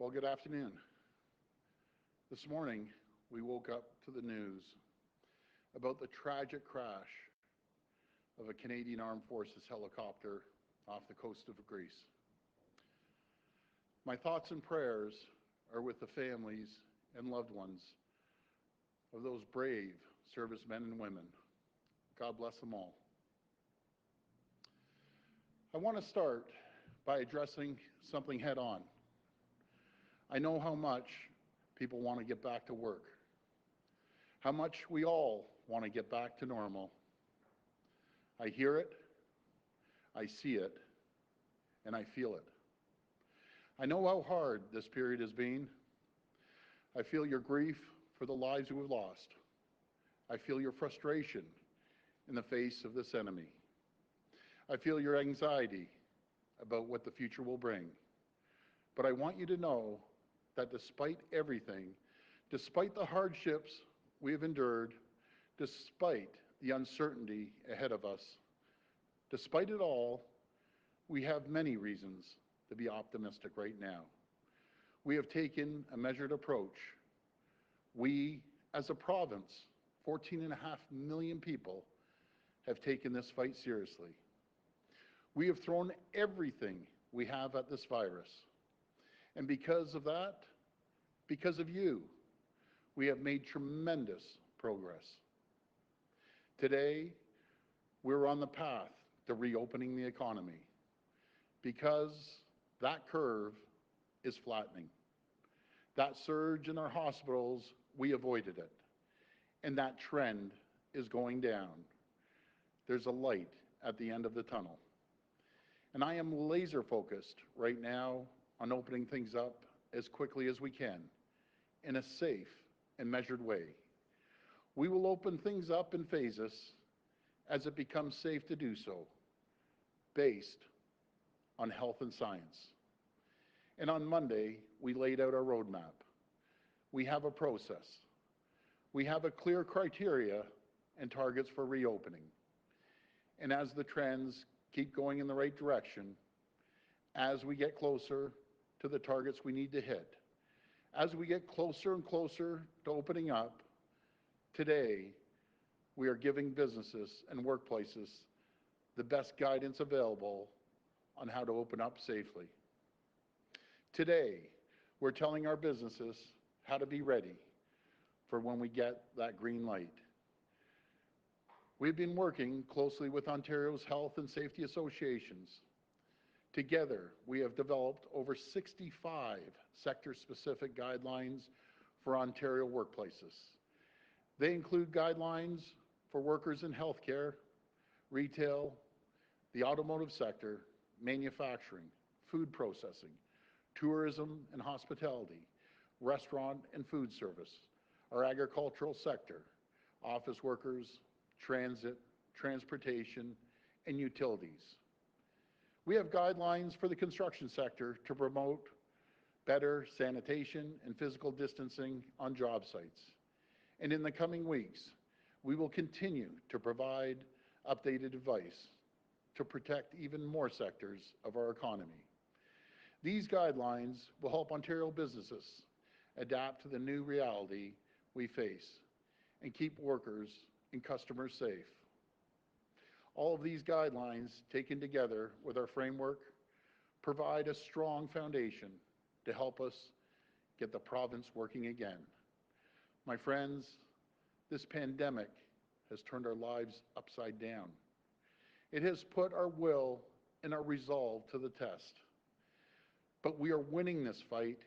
Well, good afternoon. This morning, we woke up to the news about the tragic crash of a Canadian Armed Forces helicopter off the coast of Greece. My thoughts and prayers are with the families and loved ones of those brave servicemen and women. God bless them all. I want to start by addressing something head on. I know how much people want to get back to work, how much we all want to get back to normal. I hear it, I see it, and I feel it. I know how hard this period has been. I feel your grief for the lives you have lost. I feel your frustration in the face of this enemy. I feel your anxiety about what the future will bring. But I want you to know that despite everything, despite the hardships we have endured, despite the uncertainty ahead of us, despite it all, we have many reasons to be optimistic right now. We have taken a measured approach. We, as a province, 14.5 million people, have taken this fight seriously. We have thrown everything we have at this virus. And because of that, because of you, we have made tremendous progress. Today, we're on the path to reopening the economy because that curve is flattening. That surge in our hospitals, we avoided it. And that trend is going down. There's a light at the end of the tunnel. And I am laser focused right now on opening things up as quickly as we can in a safe and measured way. We will open things up in phases as it becomes safe to do so, based on health and science. And on Monday, we laid out our roadmap. We have a process. We have a clear criteria and targets for reopening. And as the trends keep going in the right direction, as we get closer to the targets we need to hit, as we get closer and closer to opening up, today we are giving businesses and workplaces the best guidance available on how to open up safely. Today, we're telling our businesses how to be ready for when we get that green light. We've been working closely with Ontario's health and safety associations. Together, we have developed over 65 sector-specific guidelines for Ontario workplaces. They include guidelines for workers in healthcare, retail, the automotive sector, manufacturing, food processing, tourism and hospitality, restaurant and food service, our agricultural sector, office workers, transit, transportation, and utilities. We have guidelines for the construction sector to promote better sanitation and physical distancing on job sites. And in the coming weeks, we will continue to provide updated advice to protect even more sectors of our economy. These guidelines will help Ontario businesses adapt to the new reality we face and keep workers and customers safe. All of these guidelines, taken together with our framework, provide a strong foundation to help us get the province working again. My friends, this pandemic has turned our lives upside down. It has put our will and our resolve to the test. But we are winning this fight,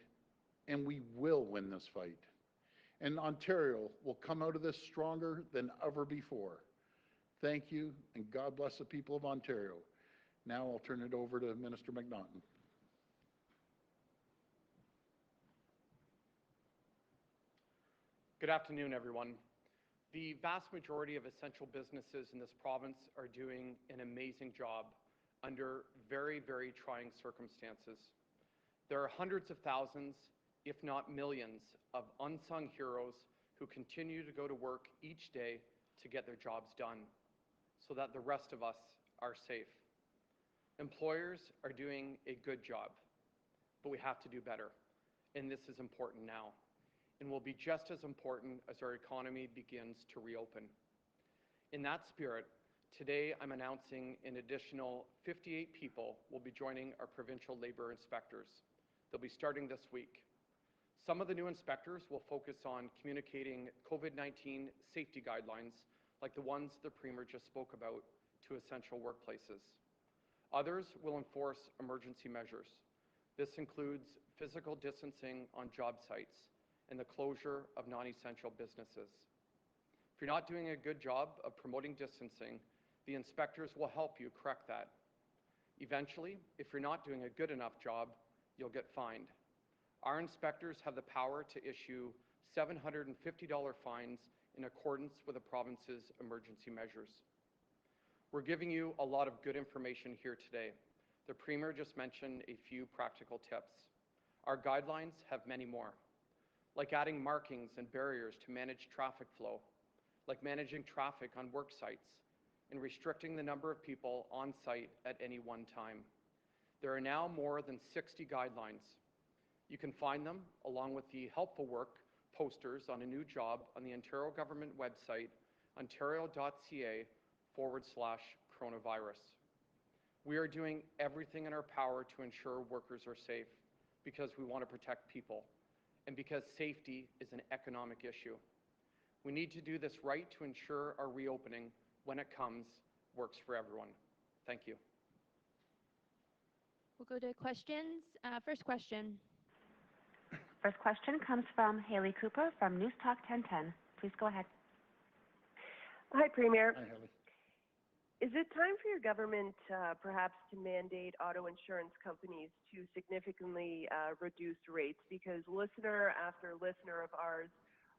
and we will win this fight. And Ontario will come out of this stronger than ever before. Thank you, and God bless the people of Ontario. Now I'll turn it over to Minister McNaughton. Good afternoon, everyone. The vast majority of essential businesses in this province are doing an amazing job under very, very trying circumstances. There are hundreds of thousands, if not millions, of unsung heroes who continue to go to work each day to get their jobs done so that the rest of us are safe. Employers are doing a good job, but we have to do better. and this is important now, and will be just as important as our economy begins to reopen. In that spirit, today I'm announcing an additional 58 people will be joining our provincial labour inspectors. They'll be starting this week. Some of the new inspectors will focus on communicating COVID-19 safety guidelines, like the ones the Premier just spoke about, to essential workplaces. Others will enforce emergency measures. This includes physical distancing on job sites and the closure of non-essential businesses. If you're not doing a good job of promoting distancing, the inspectors will help you correct that. Eventually, if you're not doing a good enough job, you'll get fined. Our inspectors have the power to issue $750 fines in accordance with the province's emergency measures. We're giving you a lot of good information here today. The Premier just mentioned a few practical tips. Our guidelines have many more, like adding markings and barriers to manage traffic flow, like managing traffic on work sites, and restricting the number of people on site at any one time. There are now more than 60 guidelines. You can find them, along with the helpful work posters on a new job on the Ontario government website, ontario.ca/coronavirus. We are doing everything in our power to ensure workers are safe because we want to protect people and because safety is an economic issue. We need to do this right to ensure our reopening, when it comes, works for everyone. Thank you. We'll go to questions. First question. First question comes from Haley Cooper from News Talk 1010. Please go ahead. Hi, Premier. Hi, Haley. Is it time for your government perhaps to mandate auto insurance companies to significantly reduce rates? Because listener after listener of ours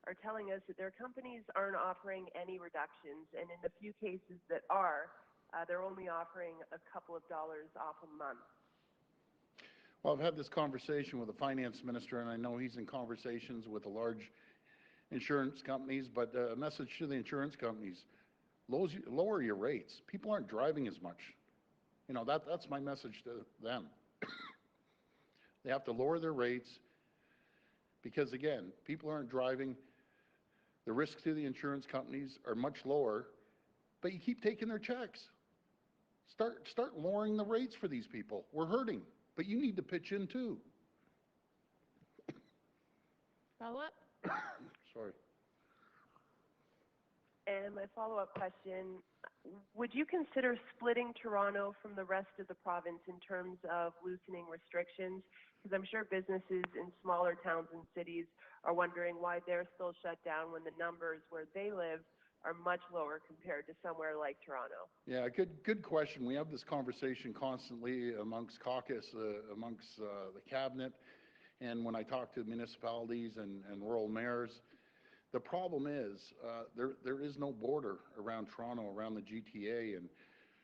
are telling us that their companies aren't offering any reductions, and in the few cases that are, they're only offering a couple of dollars off a month. Well, I've had this conversation with the finance minister, and I know he's in conversations with the large insurance companies, but a message to the insurance companies: lower your rates. People aren't driving as much. You know, that's my message to them. They have to lower their rates because, again, people aren't driving. The risks to the insurance companies are much lower, but you keep taking their checks. Start lowering the rates for these people. We're hurting, but you need to pitch in too. Follow up? Sorry. And my follow-up question, would you consider splitting Toronto from the rest of the province in terms of loosening restrictions? Because I'm sure businesses in smaller towns and cities are wondering why they're still shut down when the numbers where they live are much lower compared to somewhere like Toronto. Yeah, good question. We have this conversation constantly amongst caucus, amongst the cabinet, and when I talk to municipalities and rural mayors. The problem is there is no border around Toronto, around the GTA, and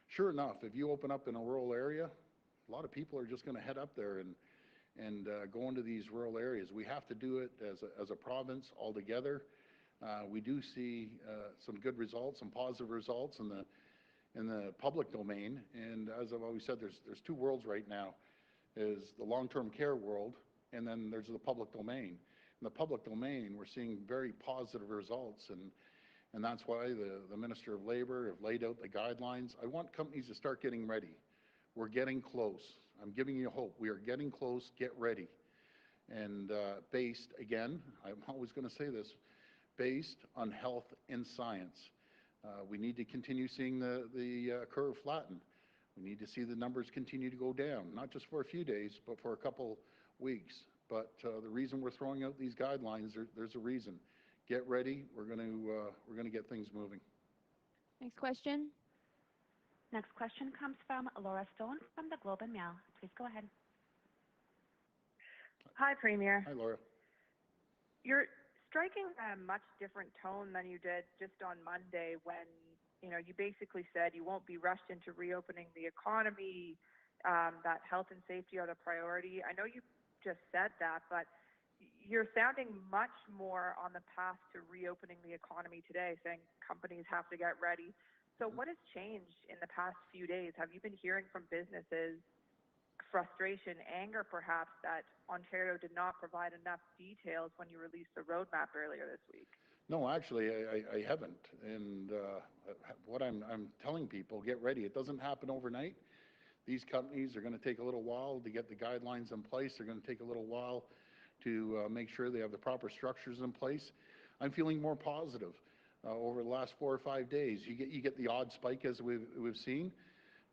sure enough, if you open up in a rural area, a lot of people are just going to head up there and go into these rural areas. We have to do it as a province all together. We do see some good results, some positive results in the public domain, and as I've always said, there's two worlds right now: is the long-term care world, and then there's the public domain. In the public domain, we're seeing very positive results, and that's why the Minister of Labour have laid out the guidelines. I want companies to start getting ready. We're getting close. I'm giving you hope. We are getting close. Get ready. And based, again, I'm always going to say this, based on health and science. We need to continue seeing the curve flatten. We need to see the numbers continue to go down, not just for a few days, but for a couple weeks. But the reason we're throwing out these guidelines, there's a reason. Get ready. We're going to get things moving. Next question. Next question comes from Laura Stone from the Globe and Mail. Please go ahead. Hi, Premier. Hi, Laura. You're striking a much different tone than you did just on Monday when, you basically said you won't be rushed into reopening the economy, that health and safety are the priority. I know you just said that, but you're sounding much more on the path to reopening the economy today, saying companies have to get ready. So what has changed in the past few days? Have you been hearing from businesses frustration, anger perhaps, that Ontario did not provide enough details when you released the roadmap earlier this week? No, actually, I haven't. And what I'm telling people, get ready. It doesn't happen overnight. These companies are going to take a little while to get the guidelines in place. They're going to take a little while to make sure they have the proper structures in place. I'm feeling more positive over the last 4 or 5 days. You get the odd spike as we've seen,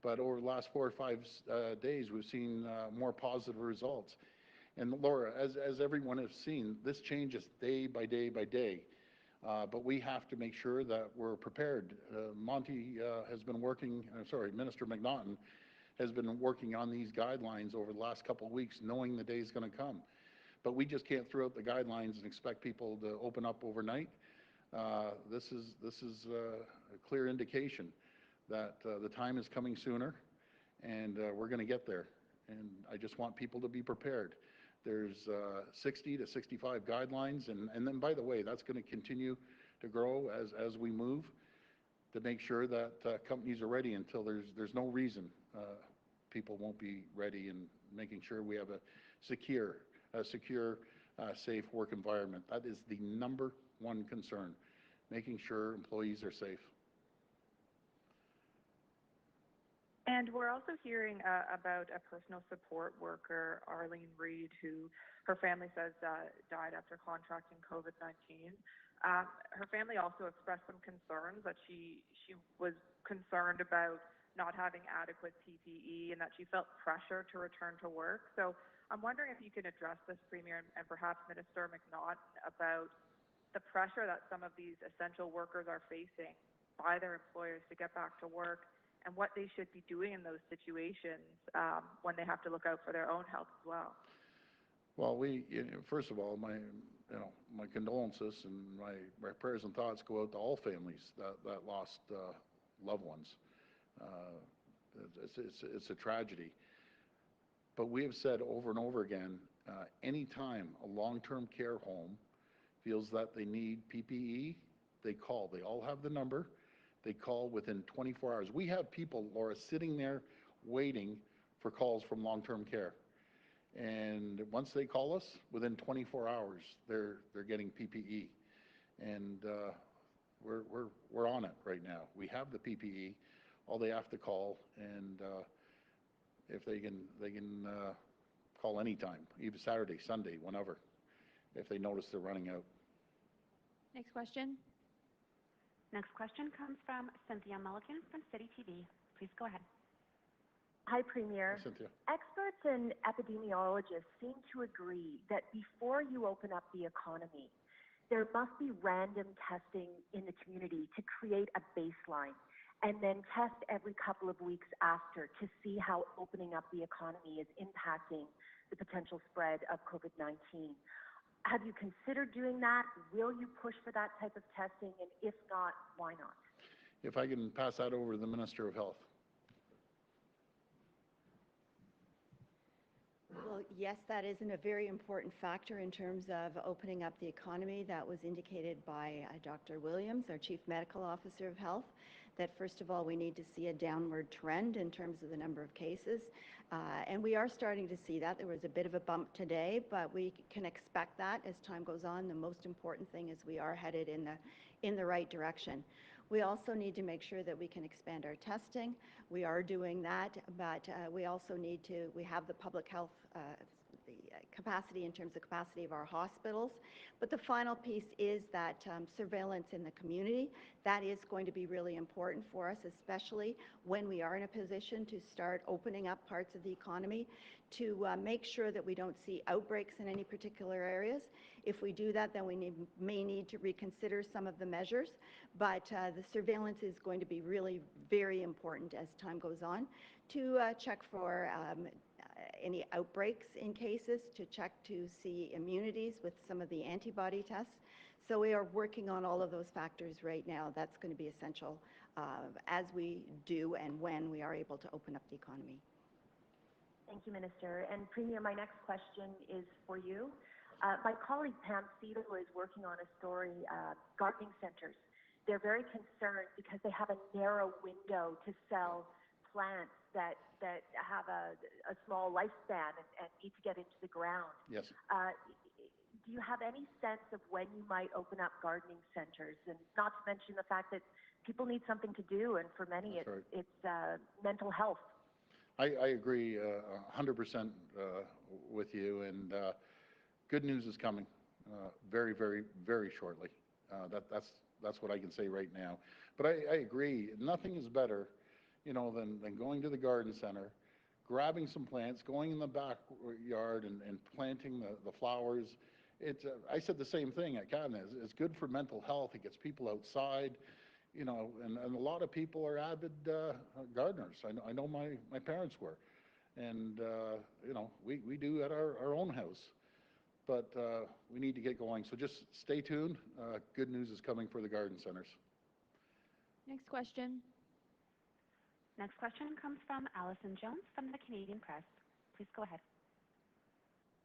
but over the last 4 or 5 days, we've seen more positive results. And Laura, as everyone has seen, this changes day by day by day. But we have to make sure that we're prepared. Monty has been working, Minister McNaughton has been working on these guidelines over the last couple of weeks, knowing the day is going to come. But we just can't throw out the guidelines and expect people to open up overnight. This is a clear indication that the time is coming sooner, and we're going to get there. And I just want people to be prepared. There's 60 to 65 guidelines, and then, by the way, that's going to continue to grow as we move to make sure that companies are ready until there's no reason people won't be ready, and making sure we have a secure, safe work environment. That is the number one concern, making sure employees are safe. And we're also hearing about a personal support worker, Arlene Reed, who her family says died after contracting COVID-19. Her family also expressed some concerns that she was concerned about not having adequate PPE and that she felt pressure to return to work. So I'm wondering if you can address this, Premier, and perhaps Minister McNaughton, about the pressure that some of these essential workers are facing by their employers to get back to work, and what they should be doing in those situations when they have to look out for their own health as well. Well, first of all, my condolences and my prayers and thoughts go out to all families that lost loved ones. It's a tragedy. But we have said over and over again, anytime a long-term care home feels that they need PPE, they call. They all have the number. They call within 24 hours. We have people, Laura, sitting there waiting for calls from long-term care. And once they call us, within 24 hours, they're getting PPE. And we're on it right now. We have the PPE. All they have to call, and if they can call anytime, even Saturday, Sunday, whenever, if they notice they're running out. Next question. Next question comes from Cynthia Mulligan from City TV. Please go ahead. Hi, Premier. Hi, Cynthia. Experts and epidemiologists seem to agree that before you open up the economy, there must be random testing in the community to create a baseline, and then test every couple of weeks after to see how opening up the economy is impacting the potential spread of COVID-19. Have you considered doing that? Will you push for that type of testing? And if not, why not? If I can pass that over to the Minister of Health. Well, yes, that is a very important factor in terms of opening up the economy. That was indicated by Dr. Williams, our Chief Medical Officer of Health, that first of all, we need to see a downward trend in terms of the number of cases. And we are starting to see that. There was a bit of a bump today, but we can expect that as time goes on. The most important thing is we are headed in the right direction. We also need to make sure that we can expand our testing. We are doing that, but we also need to, we have the public health capacity in terms of capacity of our hospitals. But the final piece is that surveillance in the community. That is going to be really important for us, especially when we are in a position to start opening up parts of the economy, to make sure that we don't see outbreaks in any particular areas. If we do that, then we may need to reconsider some of the measures, but the surveillance is going to be really very important as time goes on to check for any outbreaks in cases, to check to see immunities with some of the antibody tests. So we are working on all of those factors right now. That's going to be essential as we do and when we are able to open up the economy. Thank you, Minister. And Premier, my next question is for you. My colleague Pam Cedar is working on a story, gardening centers. They're very concerned because they have a narrow window to sell plants that have a small lifespan and need to get into the ground. Yes. Do you have any sense of when you might open up gardening centers? And not to mention the fact that people need something to do, and for many it's mental health. I agree 100% with you, and good news is coming very, very, very shortly. That's what I can say right now. But I agree, nothing is better, than going to the garden center, grabbing some plants, going in the backyard and planting the flowers. I said the same thing at Cadna. It's good for mental health. It gets people outside, and a lot of people are avid gardeners. I know my parents were, and we do at our own house. But we need to get going. So just stay tuned. Good news is coming for the garden centers. Next question. Next question comes from Allison Jones from the Canadian Press. Please go ahead.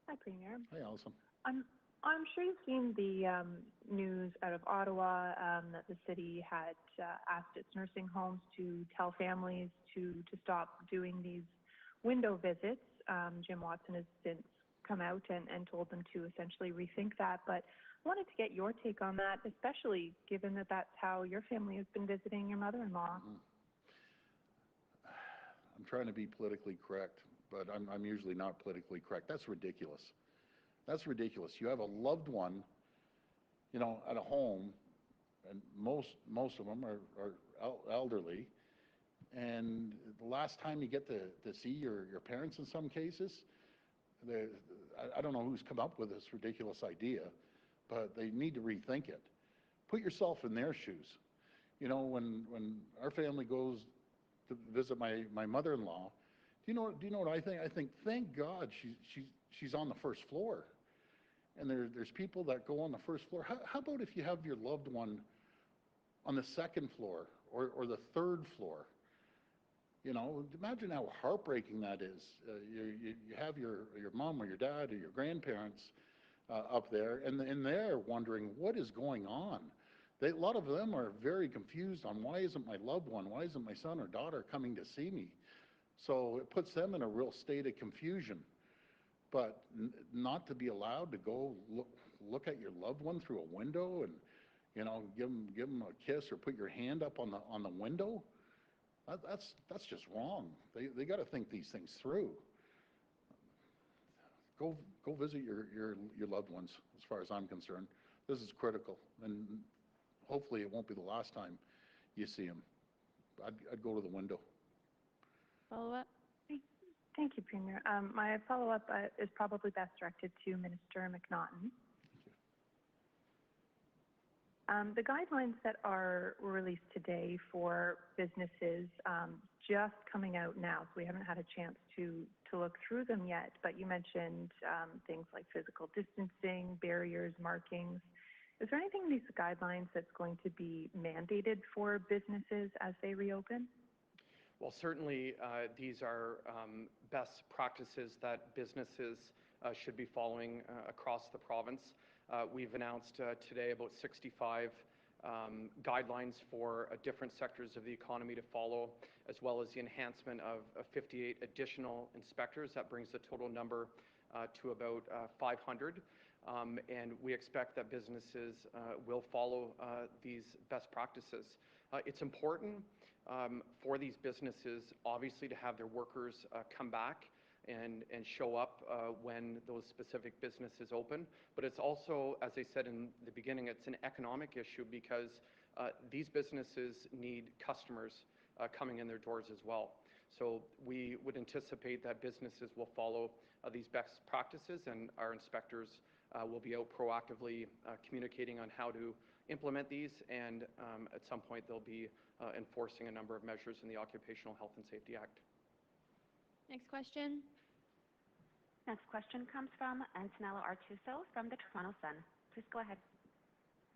Hi, Premier. Hi, Allison. I'm sure you've seen the news out of Ottawa that the city had asked its nursing homes to tell families to stop doing these window visits. Jim Watson has since come out and told them to essentially rethink that. But I wanted to get your take on that, especially given that that's how your family has been visiting your mother-in-law. Mm-hmm. I'm trying to be politically correct, but I'm usually not politically correct. That's ridiculous. That's ridiculous. You have a loved one, at a home, and most of them are elderly, and the last time you get to see your parents in some cases, I don't know who's come up with this ridiculous idea, but they need to rethink it. Put yourself in their shoes. When our family goes to visit my mother-in-law, do you know what I think? I think, thank God she's on the first floor. And there's people that go on the first floor. How about if you have your loved one on the second floor or the third floor? Imagine how heartbreaking that is. You have your mom or your dad or your grandparents up there, and they're wondering what is going on. A lot of them are very confused on why isn't my loved one, why isn't my son or daughter coming to see me? So it puts them in a real state of confusion. But not to be allowed to go look at your loved one through a window and give them a kiss or put your hand up on the window. That's just wrong. They got to think these things through. Go visit your loved ones. As far as I'm concerned, this is critical, and hopefully it won't be the last time you see them. I'd go to the window. Follow up. Thank you, Premier. My follow-up is probably best directed to Minister McNaughton. The guidelines that are released today for businesses just coming out now, so we haven't had a chance to look through them yet, but you mentioned things like physical distancing, barriers, markings. Is there anything in these guidelines that's going to be mandated for businesses as they reopen? Well, certainly these are best practices that businesses should be following across the province. We've announced today about 65 guidelines for different sectors of the economy to follow, as well as the enhancement of 58 additional inspectors. That brings the total number to about 500. And we expect that businesses will follow these best practices. It's important for these businesses, obviously, to have their workers come back and show up when those specific businesses open. But it's also, as I said in the beginning, it's an economic issue because these businesses need customers coming in their doors as well. So we would anticipate that businesses will follow these best practices, and our inspectors will be out proactively communicating on how to implement these, and at some point they'll be enforcing a number of measures in the Occupational Health and Safety Act. Next question. Next question comes from Antonella Artuso from the Toronto Sun. Please go ahead.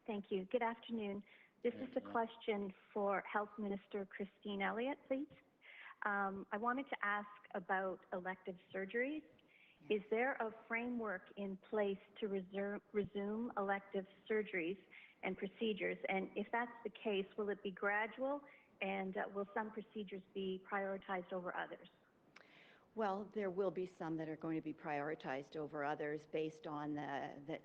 Thank you. Good afternoon. This is a question for Health Minister Christine Elliott, please. I wanted to ask about elective surgeries. Is there a framework in place to resume elective surgeries and procedures? And if that's the case, will it be gradual And will some procedures be prioritized over others? Well, there will be some that are going to be prioritized over others based on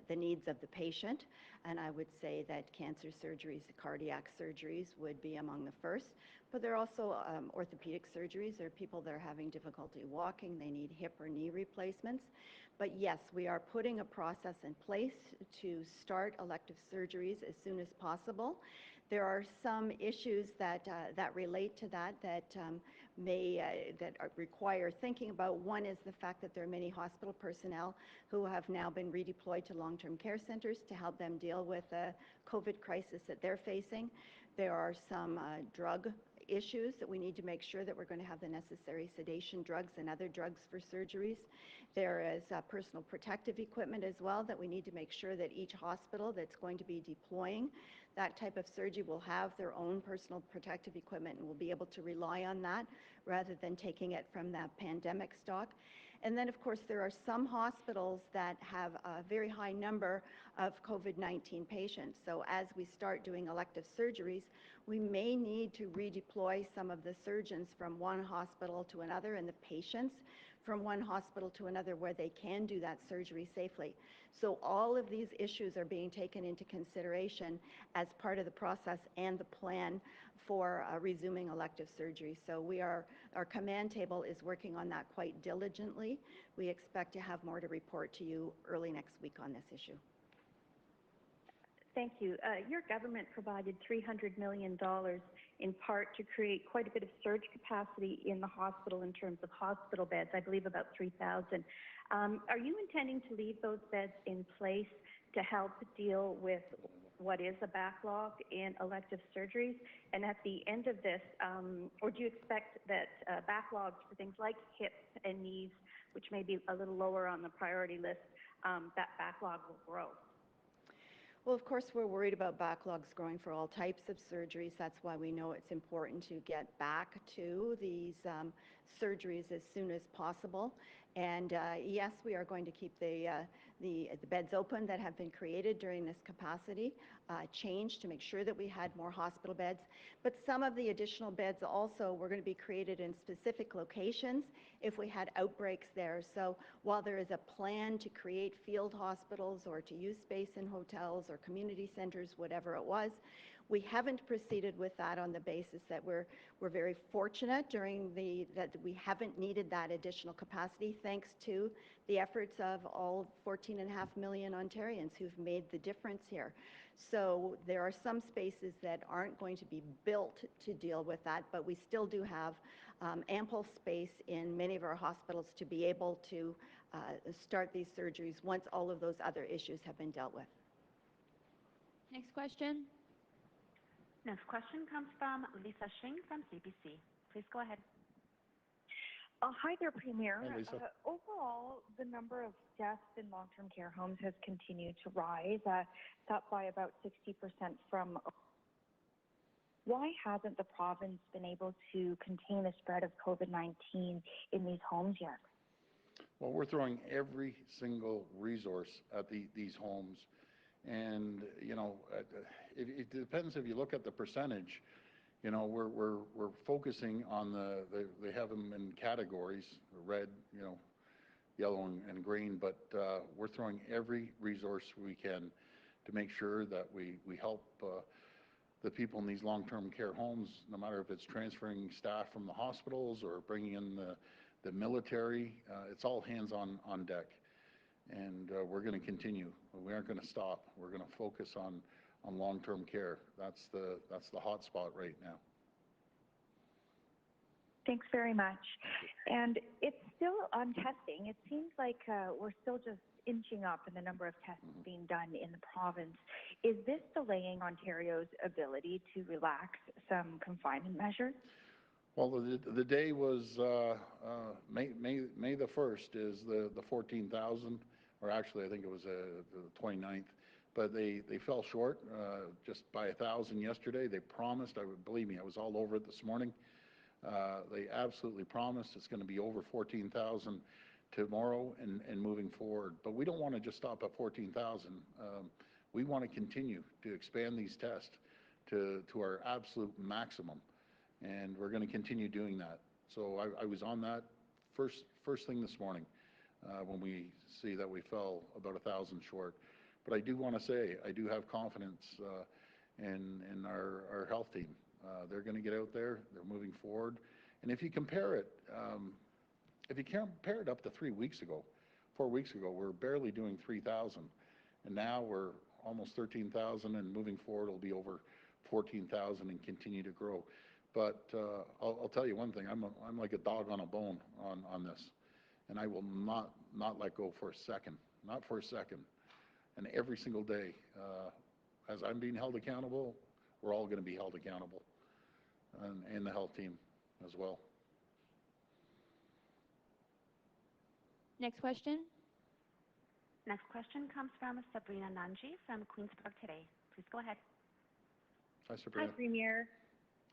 the needs of the patient. And I would say that cancer surgeries, cardiac surgeries would be among the first. But there are also orthopedic surgeries. There are people that are having difficulty walking. They need hip or knee replacements. But yes, we are putting a process in place to start elective surgeries as soon as possible. There are some issues that relate to that require thinking about. One is the fact that there are many hospital personnel who have now been redeployed to long-term care centers to help them deal with the COVID crisis that they're facing. There are some drug issues that we need to make sure that we're going to have the necessary sedation drugs and other drugs for surgeries. There is personal protective equipment as well that we need to make sure that each hospital that's going to be deploying that type of surgery will have their own personal protective equipment and will be able to rely on that rather than taking it from that pandemic stock. And then, of course, there are some hospitals that have a very high number of COVID-19 patients. So as we start doing elective surgeries, we may need to redeploy some of the surgeons from one hospital to another and the patients from one hospital to another where they can do that surgery safely. So all of these issues are being taken into consideration as part of the process and the plan for resuming elective surgery. So our command table is working on that quite diligently. We expect to have more to report to you early next week on this issue. Thank you. Your government provided $300 million in part to create quite a bit of surge capacity in the hospital in terms of hospital beds, I believe about 3,000. Are you intending to leave those beds in place to help deal with what is a backlog in elective surgeries? And at the end of this, or do you expect that backlogs for things like hips and knees, which may be a little lower on the priority list, that backlog will grow? Well, of course, we're worried about backlogs growing for all types of surgeries. That's why we know it's important to get back to these surgeries as soon as possible. And yes, we are going to keep the beds open that have been created during this capacity change to make sure that we had more hospital beds. But some of the additional beds also were going to be created in specific locations if we had outbreaks there. So while there is a plan to create field hospitals or to use space in hotels or community centers, whatever it was, we haven't proceeded with that on the basis that we're very fortunate that we haven't needed that additional capacity thanks to the efforts of all 14.5 million Ontarians who've made the difference here. So there are some spaces that aren't going to be built to deal with that, but we still do have ample space in many of our hospitals to be able to start these surgeries once all of those other issues have been dealt with. Next question. Next question comes from Lisa Shing from CBC. Please go ahead. Hi there, Premier. Hi, Lisa. Overall, the number of deaths in long-term care homes has continued to rise. It's up by about 60% from. Why hasn't the province been able to contain the spread of COVID-19 in these homes yet? Well, we're throwing every single resource at these homes. And, you know, it depends if you look at the percentage. You know, we're focusing on they have them in categories, red, you know, yellow and green, but we're throwing every resource we can to make sure that we help the people in these long-term care homes, no matter if it's transferring staff from the hospitals or bringing in the military. It's all hands on deck. And we're going to continue. We aren't going to stop. We're going to focus on long-term care. That's the hot spot right now. Thanks very much. And it's still on testing. It seems like we're still just inching up in the number of tests being done in the province. Is this delaying Ontario's ability to relax some confinement measures? Well, the day was May the 1st is the 14,000, or actually I think it was the 29th, but they fell short just by 1,000 yesterday. They promised, believe me, I was all over it this morning. They absolutely promised it's going to be over 14,000 tomorrow and moving forward. But we don't want to just stop at 14,000. We want to continue to expand these tests to our absolute maximum. and we're going to continue doing that. So I was on that first thing this morning when we see that we fell about 1,000 short. But I do want to say I do have confidence in our health team. They're going to get out there. They're moving forward. And if you compare it up to 3 weeks ago, 4 weeks ago, we're barely doing 3,000. And now we're almost 13,000, and moving forward it'll be over 14,000 and continue to grow. But I'll tell you one thing, I'm like a dog on a bone on this. And I will not let go for a second, not for a second. And every single day, as I'm being held accountable, we're all going to be held accountable, and the health team as well. Next question. Next question comes from Sabrina Nanji from Queensburg Today. Please go ahead. Hi, Sabrina. Hi, Premier.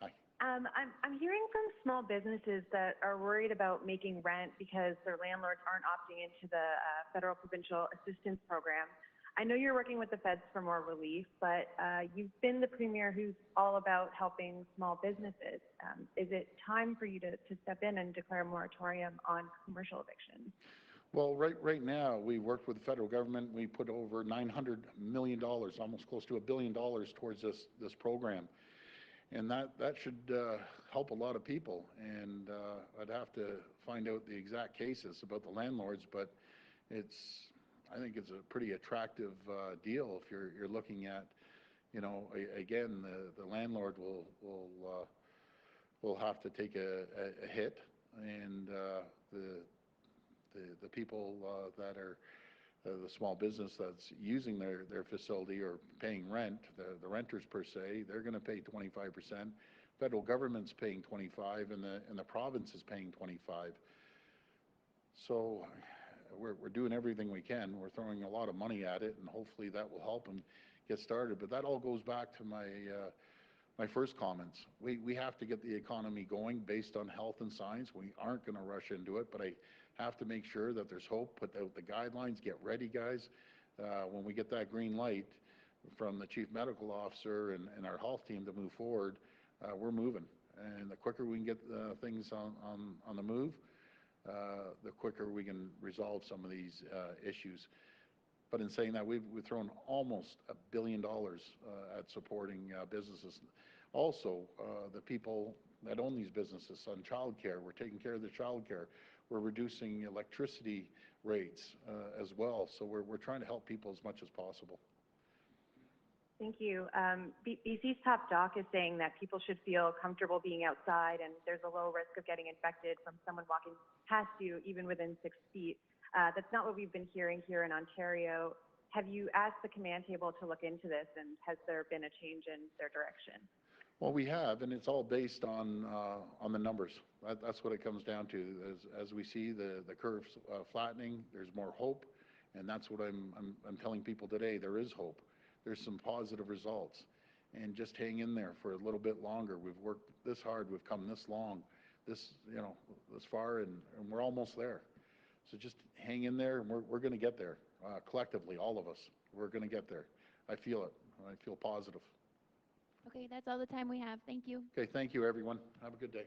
Hi. I'm hearing from small businesses that are worried about making rent because their landlords aren't opting into the federal provincial assistance program. I know you're working with the feds for more relief, but you've been the Premier who's all about helping small businesses. Is it time for you to step in and declare a moratorium on commercial evictions? Well, right now, we worked with the federal government. We put over $900 million, almost close to $1 billion towards this program. And that should help a lot of people. And I'd have to find out the exact cases about the landlords, but I think it's a pretty attractive deal if you're looking at, again, the landlord will have to take a hit, and the people that are the small business that's using their facility or paying rent, the renters per se, they're going to pay 25%. Federal government's paying 25%, and the province is paying 25%. So we're doing everything we can. We're throwing a lot of money at it, and hopefully that will help them get started. But that all goes back to my first comments. We have to get the economy going based on health and science. We aren't going to rush into it, but I have to make sure that there's hope, put out the guidelines, get ready, guys. When we get that green light from the Chief Medical Officer and our health team to move forward, we're moving. And the quicker we can get things on the move, the quicker we can resolve some of these issues. But in saying that, we've thrown almost $1 billion at supporting businesses. Also, the people that own these businesses on childcare, we're taking care of the childcare. We're reducing electricity rates as well. So we're trying to help people as much as possible. Thank you. BC's top doc is saying that people should feel comfortable being outside, and there's a low risk of getting infected from someone walking past you, even within 6 feet. That's not what we've been hearing here in Ontario. Have you asked the command table to look into this, and has there been a change in their direction? Well, we have, and it's all based on the numbers. That's what it comes down to. As we see the curves flattening, there's more hope, and that's what I'm telling people today. There is hope. There's some positive results, and just hang in there for a little bit longer. We've worked this hard. We've come this long, this far, and we're almost there. So just hang in there, and we're going to get there collectively, all of us. We're going to get there. I feel it. I feel positive. Okay, that's all the time we have. Thank you. Okay, thank you, everyone. Have a good day.